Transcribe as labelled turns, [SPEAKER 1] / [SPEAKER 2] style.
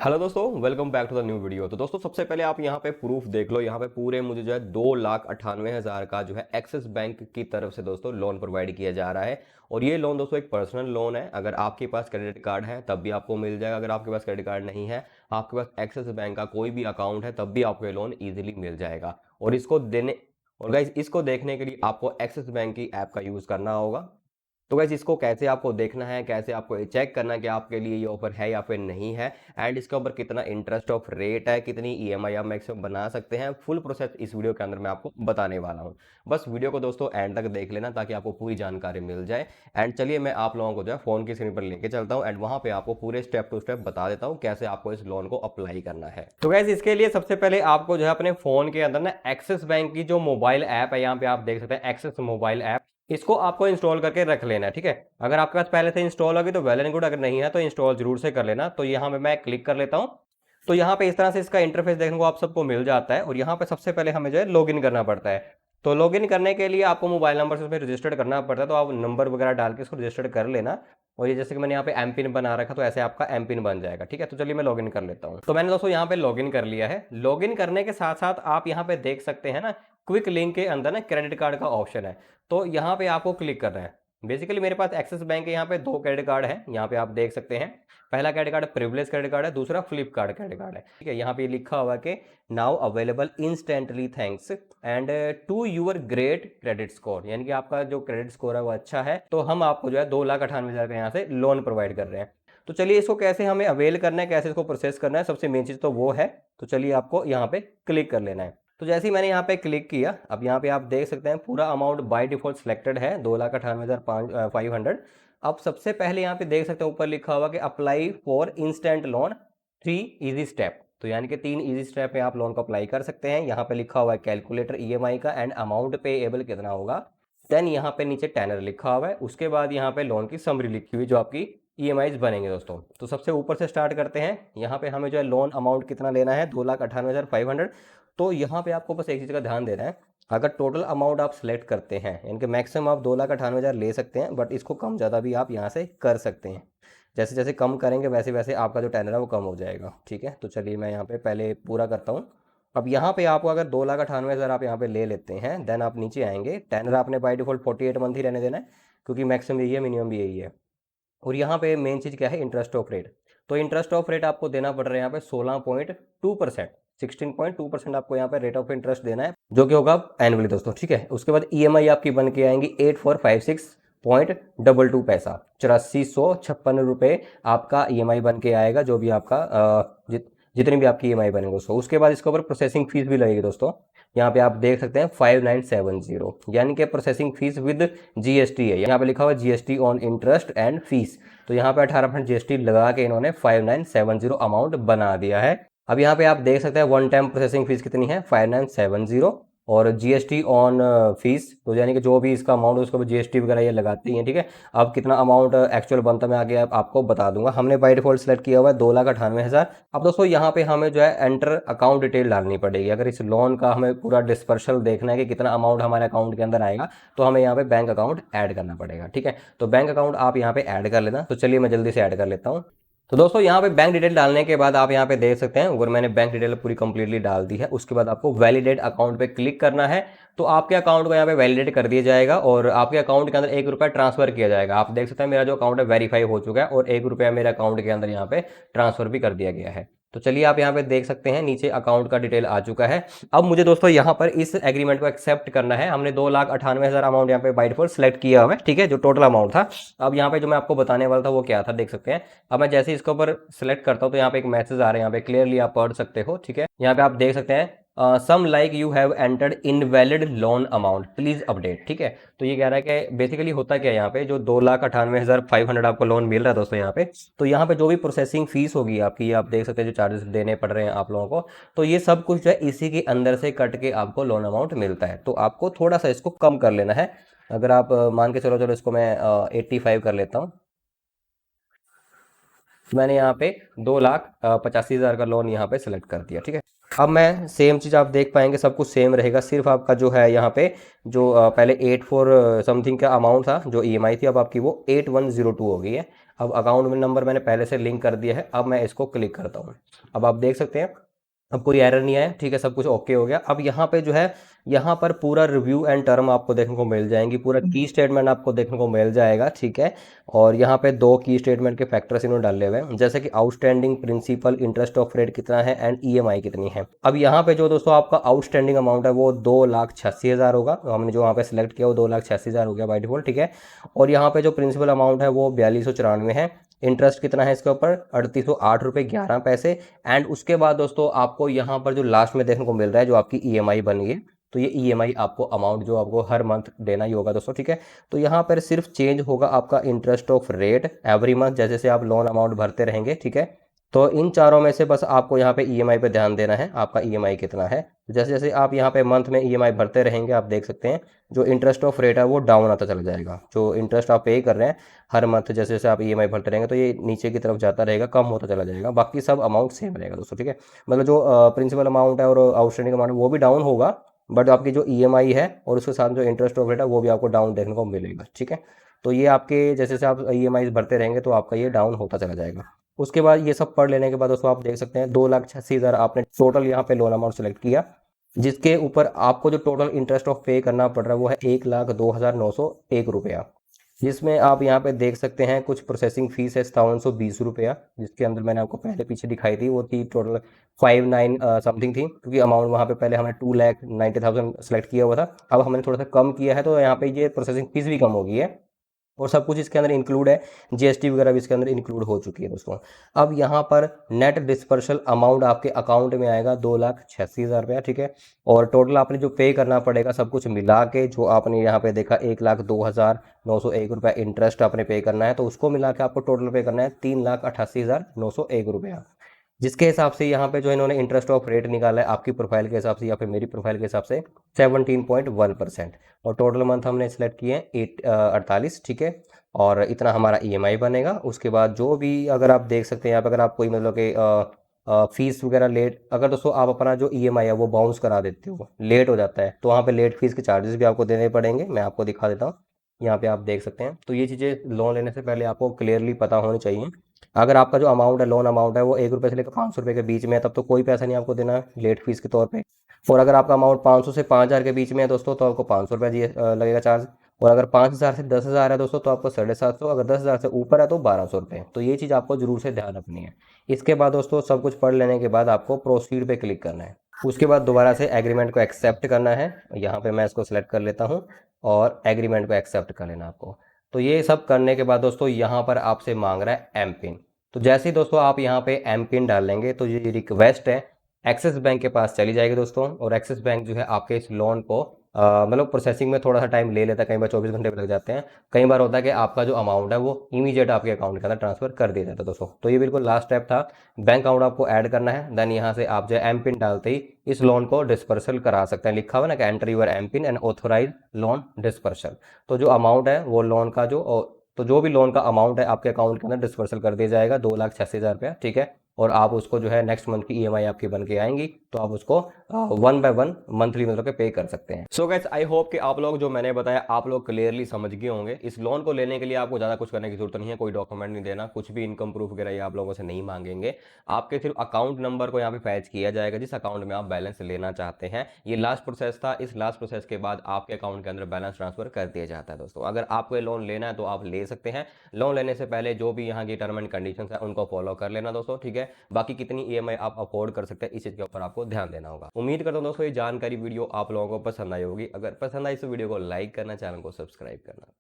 [SPEAKER 1] Hello दोस्तों, welcome back to the new video. तो दोस्तों सबसे पहले आप यहाँ पे प्रूफ देख लो। यहाँ पे पूरे मुझे जो है 2,98,000 का जो है एक्सिस बैंक की तरफ से दोस्तों लोन प्रोवाइड किया जा रहा है। और ये लोन दोस्तों एक पर्सनल लोन है। अगर आपके पास क्रेडिट कार्ड है तब भी आपको मिल जाएगा। अगर आपके पास क्रेडिट कार्ड नहीं है, आपके पास एक्सिस बैंक का कोई भी अकाउंट है, तब भी आपको ये लोन ईजिली मिल जाएगा। और गाइस इसको देखने के लिए आपको एक्सिस बैंक की ऐप का यूज़ करना होगा। तो गाइस इसको कैसे आपको देखना है, कैसे आपको ये चेक करना है कि आपके लिए ये ऑफर है या फिर नहीं है, एंड इसके ऊपर कितना इंटरेस्ट ऑफ रेट है, कितनी ईएमआई आप मैक्सिमम बना सकते हैं, फुल प्रोसेस इस वीडियो के अंदर मैं आपको बताने वाला हूं। बस वीडियो को दोस्तों एंड तक देख लेना ताकि आपको पूरी जानकारी मिल जाए। एंड चलिए मैं आप लोगों को जो है फोन की स्क्रीन पर लेके चलता हूँ एंड वहां पे आपको पूरे स्टेप टू स्टेप बता देता हूँ कैसे आपको इस लोन को अप्लाई करना है। तो गाइस इसके लिए सबसे पहले आपको जो है अपने फोन के अंदर ना एक्सिस बैंक की जो मोबाइल ऐप है, यहाँ पे आप देख सकते हैं एक्सिस मोबाइल ऐप, इसको आपको इंस्टॉल करके रख लेना है। ठीक है, अगर आपके पास पहले से इंस्टॉल होगी तो वेल एंड गुड, अगर नहीं है तो इंस्टॉल जरूर से कर लेना। तो यहाँ पे मैं क्लिक कर लेता हूँ। तो यहाँ पे इस तरह से इसका इंटरफेस देखने को आप सबको मिल जाता है। और यहाँ पे सबसे पहले हमें जो है लॉगिन करना पड़ता है। तो लॉगिन करने के लिए आपको मोबाइल नंबर से उसमें रजिस्टर्ड करना पड़ता है। तो आप नंबर वगैरह डाल के इसको रजिस्टर्ड कर लेना। और ये जैसे कि मैंने यहाँ पे एम पिन बना रखा, तो ऐसे आपका एम पिन बन जाएगा। ठीक है, तो चलिए मैं लॉगिन कर लेता हूँ। तो मैंने दोस्तों यहाँ पे लॉगिन कर लिया है। लॉगिन करने के साथ साथ आप यहाँ पे देख सकते हैं ना, क्विक लिंक के अंदर ना क्रेडिट कार्ड का ऑप्शन है। तो यहाँ पे आपको क्लिक करना है। बेसिकली मेरे पास एक्सिस बैंक के यहाँ पे दो क्रेडिट कार्ड है, यहाँ पे आप देख सकते हैं। पहला credit card privilege credit card है, दूसरा फ्लिपकार्ट क्रेडिट कार्ड है। ठीक है, यहाँ पे लिखा हुआ है कि now available instantly thanks and to your great credit score, यानी कि आपका जो क्रेडिट स्कोर है वो अच्छा है, तो हम आपको जो है 2,98,000 का यहाँ से लोन प्रोवाइड कर रहे हैं। तो चलिए इसको कैसे हमें अवेल करना है, कैसे इसको प्रोसेस करना है, सबसे मेन चीज़ तो वो है। तो चलिए आपको यहाँ पे क्लिक कर लेना है। तो जैसे ही मैंने यहाँ पे क्लिक किया, अब यहाँ पे आप देख सकते हैं पूरा अमाउंट बाय डिफॉल्ट सिलेक्टेड है 2,98,500। अब सबसे पहले यहाँ पे देख सकते हैं ऊपर लिखा हुआ कि apply for instant loan 3 easy step. तो यानी कि 3 इजी स्टेप में आप लोन को अप्लाई कर सकते हैं। यहाँ पे लिखा हुआ है कैलकुलेटर ईएमआई का एंड अमाउंट पेएबल कितना होगा। देन यहाँ पे नीचे टेनर लिखा हुआ है। उसके बाद यहाँ पे लोन की समरी लिखी हुई जो आपकी ईएमआईज बनेंगे दोस्तों। तो सबसे ऊपर से स्टार्ट करते हैं। यहाँ पे हमें जो है लोन अमाउंट कितना लेना है, 2,98,500। तो यहाँ पे आपको बस एक चीज़ का ध्यान देना है, अगर टोटल अमाउंट आप सेलेक्ट करते हैं, यानी कि मैक्सिमम आप 2,98,000 ले सकते हैं, बट इसको कम ज़्यादा भी आप यहाँ से कर सकते हैं। जैसे जैसे कम करेंगे वैसे वैसे आपका जो टेनर है वो कम हो जाएगा। ठीक है, तो चलिए मैं यहाँ पे पहले पूरा करता हूँ। अब यहाँ पे आपको अगर 2,98,000 आप यहाँ पे ले लेते हैं, देन आप नीचे आएंगे। टेनर आपने बाय डिफॉल्ट 48 मंथ ही रहने देना है, क्योंकि मैक्सिमम यही है, मिनिमम भी यही है। और यहाँ पे मेन चीज़ क्या है, इंटरेस्ट ऑफ रेट। तो इंटरेस्ट ऑफ रेट आपको देना पड़ रहा है यहाँ पे 16.2%, 16.2% आपको यहाँ पे रेट ऑफ इंटरेस्ट देना है, जो कि होगा एनुअली दोस्तों। ठीक है, उसके बाद ईएमआई आपकी बन के आएंगी 8456.22 पैसा, 8456 रुपये आपका ईएमआई बन के आएगा, जो भी आपका जितनी भी आपकी ईएमआई बनेगी दोस्तों। उसके बाद इसके ऊपर प्रोसेसिंग फीस भी लगेगी दोस्तों। यहाँ पे आप देख सकते हैं 5970, यानी कि प्रोसेसिंग फीस विद जीएसटी है। यहाँ पे लिखा हुआ GST on interest and fees. तो यहाँ पे 18% जीएसटी लगा के इन्होंने 5970 अमाउंट बना दिया है। अब यहाँ पे आप देख सकते हैं वन टाइम प्रोसेसिंग फीस कितनी है, 5970, और जीएसटी ऑन फीस, तो यानी कि जो भी इसका अमाउंट है उसको भी जीएसटी वगैरह ये लगाती हैं। ठीक है, अब कितना अमाउंट एक्चुअल बनता है मैं आगे आपको बता दूंगा। हमने बाय डिफॉल्ट सेलेक्ट किया हुआ है 2,98,000। अब दोस्तों यहाँ पे हमें जो है एंटर अकाउंट डिटेल डालनी पड़ेगी। अगर इस लोन का हमें पूरा डिस्पर्शल देखना है कि कितना अमाउंट हमारे अकाउंट के अंदर आएगा, तो हमें यहाँ पे बैंक अकाउंट ऐड करना पड़ेगा। ठीक है, तो बैंक अकाउंट आप यहाँ पे ऐड कर लेना। तो चलिए मैं जल्दी से ऐड कर लेता हूँ। तो दोस्तों यहाँ पे बैंक डिटेल डालने के बाद आप यहाँ पे देख सकते हैं, अगर मैंने बैंक डिटेल पूरी कंप्लीटली डाल दी है, उसके बाद आपको वैलिडेट अकाउंट पे क्लिक करना है। तो आपके अकाउंट को यहाँ पे वैलिडेट कर दिया जाएगा और आपके अकाउंट के अंदर 1 रुपया ट्रांसफर किया जाएगा। आप देख सकते हैं मेरा जो अकाउंट है वेरीफाई हो चुका है और 1 रुपया मेरे अकाउंट के अंदर यहाँ पे ट्रांसफर भी कर दिया गया है। तो चलिए आप यहाँ पे देख सकते हैं नीचे अकाउंट का डिटेल आ चुका है। अब मुझे दोस्तों यहाँ पर इस एग्रीमेंट को एक्सेप्ट करना है। हमने 2,98,000 अमाउंट यहाँ पे बाय डिफॉल्ट सेलेक्ट किया हुआ है। ठीक है, जो टोटल अमाउंट था। अब यहाँ पे जो मैं आपको बताने वाला था वो क्या था, देख सकते हैं। अब मैं जैसे इसके ऊपर सेलेक्ट करता हूँ तो यहाँ पे एक मैसेज आ रहा है, यहाँ पे क्लियरली आप पढ़ सकते हो। ठीक है, यहाँ पे आप देख सकते हैं some like you have entered invalid loan amount please update. ठीक है, तो ये कह रहा है कि बेसिकली होता क्या है, यहाँ पे जो 2,98,500 आपको लोन मिल रहा है दोस्तों यहाँ पे, तो यहाँ पे जो भी प्रोसेसिंग फीस होगी आपकी, ये आप देख सकते हैं जो चार्जेस देने पड़ रहे हैं आप लोगों को, तो ये सब कुछ जो है इसी के अंदर से कट के आपको लोन अमाउंट मिलता है। तो आपको थोड़ा सा इसको कम कर लेना है। अगर आप मान के चलो इसको मैं 85 कर लेता हूँ। मैंने यहाँ पे 2,85,000 का लोन यहाँ पे सेलेक्ट कर दिया। ठीक है, अब मैं सेम चीज़ आप देख पाएंगे, सब कुछ सेम रहेगा। सिर्फ आपका जो है यहाँ पे जो पहले 84 समथिंग का अमाउंट था जो ईएमआई थी, अब आपकी वो 8102 हो गई है। अब अकाउंट में नंबर मैंने पहले से लिंक कर दिया है। अब मैं इसको क्लिक करता हूँ। अब आप देख सकते हैं अब कोई एरर नहीं आया, ठीक है, सब कुछ ओके हो गया। अब यहाँ पे जो है, यहाँ पर पूरा रिव्यू एंड टर्म आपको देखने को मिल जाएंगी, पूरा की स्टेटमेंट आपको देखने को मिल जाएगा, ठीक है। और यहाँ पे दो की स्टेटमेंट के फैक्टर्स इन्होंने डाले हुए हैं, जैसे कि outstanding principal interest of rate कितना है एंड ईएमआई कितनी है। अब यहाँ पे जो दोस्तों आपका आउटस्टैंडिंग अमाउंट है वो 2,86,000 होगा। तो हमने जो यहाँ पे सिलेक्ट किया वो 2,86,000 हो गया बाई डिफॉल्ट, ठीक है। और यहाँ पे जो प्रिंसिपल अमाउंट है वो 4294 है। इंटरेस्ट कितना है इसके ऊपर, 3808 रुपये 11 पैसे। एंड उसके बाद दोस्तों आपको यहाँ पर जो लास्ट में देखने को मिल रहा है जो आपकी ईएमआई बनी है, तो ये ईएमआई आपको अमाउंट जो आपको हर मंथ देना ही होगा दोस्तों, ठीक है। तो यहाँ पर सिर्फ चेंज होगा आपका interest of rate every month, जैसे जैसे आप लोन अमाउंट भरते रहेंगे, ठीक है। तो इन चारों में से बस आपको यहाँ पे ईएमआई पे ध्यान देना है, आपका ईएमआई कितना है। जैसे जैसे आप यहाँ पे मंथ में ईएमआई भरते रहेंगे, आप देख सकते हैं जो इंटरेस्ट ऑफ रेट है वो डाउन आता चला जाएगा। जो इंटरेस्ट आप पे कर रहे हैं हर मंथ, जैसे जैसे आप ईएमआई भरते रहेंगे तो ये नीचे की तरफ जाता रहेगा, कम होता चला जाएगा। बाकी सब अमाउंट सेम रहेगा दोस्तों, ठीक है। मतलब जो प्रिंसिपल अमाउंट है और आउटस्टैंडिंग अमाउंट वो भी डाउन होगा, बट आपकी जो ईएमआई है और उसके साथ जो इंटरेस्ट ऑफ रेट है वो भी आपको डाउन देखने को मिलेगा, ठीक है। तो ये आपके जैसे जैसे आप ईएमआई भरते रहेंगे तो आपका ये डाउन होता चला जाएगा। उसके बाद ये सब पढ़ लेने के बाद दोस्तों आप देख सकते हैं 2,86,000 आपने टोटल यहाँ पे लोन अमाउंट सेलेक्ट किया, जिसके ऊपर आपको जो टोटल इंटरेस्ट ऑफ पे करना पड़ रहा है वो है 1,02,901 रुपया। जिसमें आप यहाँ पे देख सकते हैं कुछ प्रोसेसिंग फीस है 5720 रुपया, जिसके अंदर मैंने आपको पहले पीछे दिखाई थी, वो थी टोटल 59 समथिंग थी, क्योंकि अमाउंट वहाँ पे पहले हमने 2,90,000 सेलेक्ट किया हुआ था। अब हमने थोड़ा सा कम किया है तो यहाँ पे ये प्रोसेसिंग फीस भी कम हो गई है और सब कुछ इसके अंदर इंक्लूड है, जीएसटी वगैरह भी इसके अंदर इंक्लूड हो चुकी है दोस्तों। अब यहाँ पर नेट डिस्पर्सल अमाउंट आपके अकाउंट में आएगा 2,86,000 रुपया, ठीक है। और टोटल आपने जो पे करना पड़ेगा सब कुछ मिला के, जो आपने यहाँ पे देखा 1,02,901 रुपया इंटरेस्ट आपने पे करना है, तो उसको मिला के आपको टोटल पे करना है 3,88,901 रुपया। जिसके हिसाब से यहाँ पे जो इन्होंने इंटरेस्ट ऑफ रेट निकाला है आपकी प्रोफाइल के हिसाब से या फिर मेरी प्रोफाइल के हिसाब से 17.1%। और टोटल मंथ हमने सेलेक्ट किए हैं 48, ठीक है। और इतना हमारा ईएमआई बनेगा। उसके बाद जो भी अगर आप देख सकते हैं यहाँ पे, अगर आप कोई मतलब कि फीस वगैरह लेट, अगर दोस्तों आप अपना जो ईएमआई है वो बाउंस करा देते हो, लेट हो जाता है, तो वहाँ पे लेट फीस के चार्जेस भी आपको देने पड़ेंगे। मैं आपको दिखा देता हूँ, यहाँ पे आप देख सकते हैं। तो ये चीज़ें लोन लेने से पहले आपको क्लियरली पता होनी चाहिए। अगर आपका जो अमाउंट है, लोन अमाउंट है, वो 1 रुपये से लेकर 500 रुपये के बीच में है, तब तो कोई पैसा नहीं आपको देना है लेट फीस के तौर पे। और अगर आपका अमाउंट 500 से 5,000 के बीच में है दोस्तों, तो आपको 500 रुपये लगेगा चार्ज। और अगर 5,000 से 10,000 है दोस्तों तो आपको 750, अगर 10,000 से ऊपर है तो 1,200 रुपये। तो ये चीज़ आपको जरूर से ध्यान रखनी है। इसके बाद दोस्तों सब कुछ पढ़ लेने के बाद आपको प्रोसीड पे क्लिक करना है। उसके बाद दोबारा से एग्रीमेंट को एक्सेप्ट करना है। यहाँ पे मैं इसको सिलेक्ट कर लेता हूँ और एग्रीमेंट को एक्सेप्ट कर लेना आपको। तो ये सब करने के बाद दोस्तों यहाँ पर आपसे मांग रहा है एम पिन। तो जैसे ही दोस्तों आप यहाँ पे एम पिन डालेंगे तो ये रिक्वेस्ट है एक्सिस बैंक के पास चली जाएगी दोस्तों। और एक्सिस बैंक जो है आपके इस लोन को मतलब प्रोसेसिंग में थोड़ा सा टाइम ले लेता है, कई बार 24 घंटे भी लग जाते हैं। कई बार होता है कि आपका जो अमाउंट है वो इमीडिएट आपके अकाउंट के अंदर ट्रांसफर कर दिया जाता है दोस्तों। तो ये बिल्कुल लास्ट स्टेप था, बैंक अकाउंट आपको ऐड करना है। देन यहाँ से आप जो है एम पिन डालते ही इस लोन को डिस्पर्सल करा सकते हैं। लिखा हुआ ना कि enter your M PIN and authorise loan disbursal. तो जो अमाउंट है वो लोन का जो भी लोन का अमाउंट है आपके अकाउंट के अंदर डिस्पर्सल कर दिया जाएगा 2,86,000 रुपया, ठीक है। और आप उसको जो है नेक्स्ट मंथ की ईएमआई आपकी बन के आएंगी, तो आप उसको 1 बाय 1 मंथली मतलब पे कर सकते हैं। सो गाइस, आई होप कि आप लोग जो मैंने बताया आप लोग क्लियरली समझ गए होंगे। इस लोन को लेने के लिए आपको ज़्यादा कुछ करने की जरूरत नहीं है, कोई डॉक्यूमेंट नहीं देना, कुछ भी इनकम प्रूफ वगैरह ये आप लोगों से नहीं मांगेंगे। आपके सिर्फ अकाउंट नंबर को यहाँ पे फैच किया जाएगा जिस अकाउंट में आप बैलेंस लेना चाहते हैं। ये लास्ट प्रोसेस था। इस लास्ट प्रोसेस के बाद आपके अकाउंट के अंदर बैलेंस ट्रांसफर कर दिया जाता है दोस्तों। अगर आपको लोन लेना है तो आप ले सकते हैं। लोन लेने से पहले जो भी यहाँ की टर्म एंड कंडीशन है उनको फॉलो कर लेना दोस्तों, ठीक है। बाकी कितनी ईएमआई आप अफोर्ड कर सकते हैं इस चीज के ऊपर आपको ध्यान देना होगा। उम्मीद करता हूं दोस्तों ये जानकारी वीडियो आप लोगों को पसंद आई होगी। अगर पसंद आई तो वीडियो को लाइक करना, चैनल को सब्सक्राइब करना।